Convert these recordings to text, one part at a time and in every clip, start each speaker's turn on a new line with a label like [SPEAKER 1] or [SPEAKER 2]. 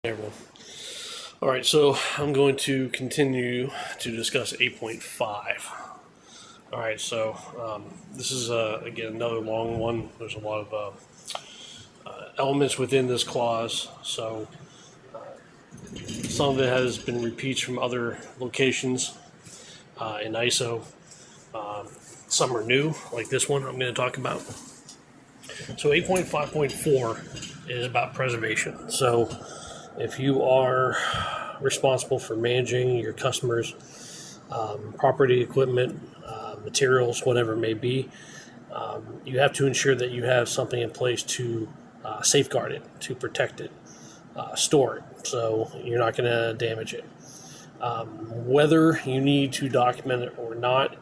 [SPEAKER 1] Everyone. All right, so I'm going to continue to discuss 8.5. All right, so this is again another long one. There's a lot of elements within this clause, so some of it has been repeats from other locations in ISO. Some are new, like this one I'm going to talk about. So 8.5.4 is about preservation. So if you are responsible for managing your customers' property, equipment, materials, whatever it may be, you have to ensure that you have something in place to safeguard it, to protect it, store it, so you're not going to damage it. Whether you need to document it or not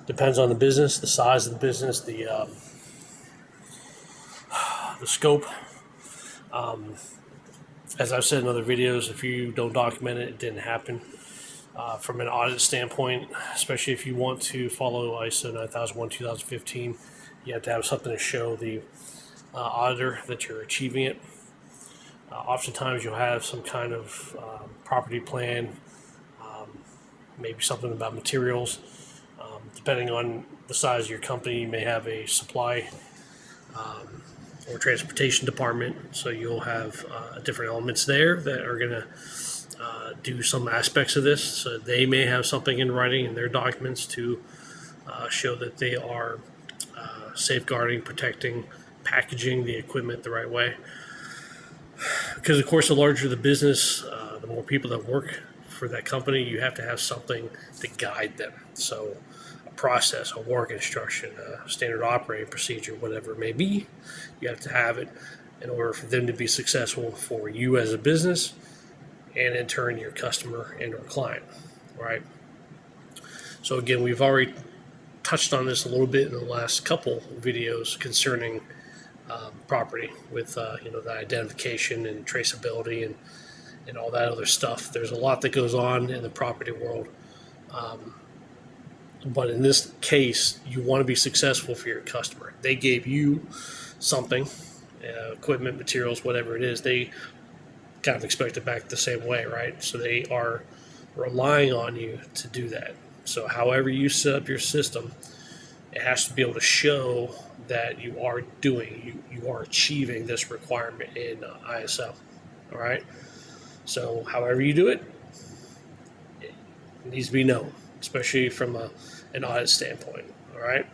[SPEAKER 1] depends on the business, the size of the business, the scope. As I've said in other videos, if you don't document it, it didn't happen. From an audit standpoint, especially if you want to follow ISO 9001 2015, you have to have something to show the auditor that you're achieving it. Oftentimes you'll have some kind of property plan, maybe something about materials. Depending on the size of your company, you may have a supply or transportation department, so you'll have different elements there that are going to do some aspects of this. So they may have something in writing in their documents to show that they are safeguarding, protecting, packaging the equipment the right way. Because of course, the larger the business, the more people that work for that company, you have to have something to guide them. So a process, a work instruction, a standard operating procedure, whatever it may be, you have to have it in order for them to be successful for you as a business, and in turn your customer and or client, right? So again, we've already touched on this a little bit in the last couple videos concerning property with the identification and traceability and all that other stuff. There's a lot that goes on in the property world, but in this case, you want to be successful for your customer. They gave you something, equipment, materials, whatever it is. They kind of expect it back the same way, right? So they are relying on you to do that. So however you set up your system, it has to be able to show that you are doing, you are achieving this requirement in ISO, all right? So however you do it, it needs to be known, especially from an audit standpoint, all right?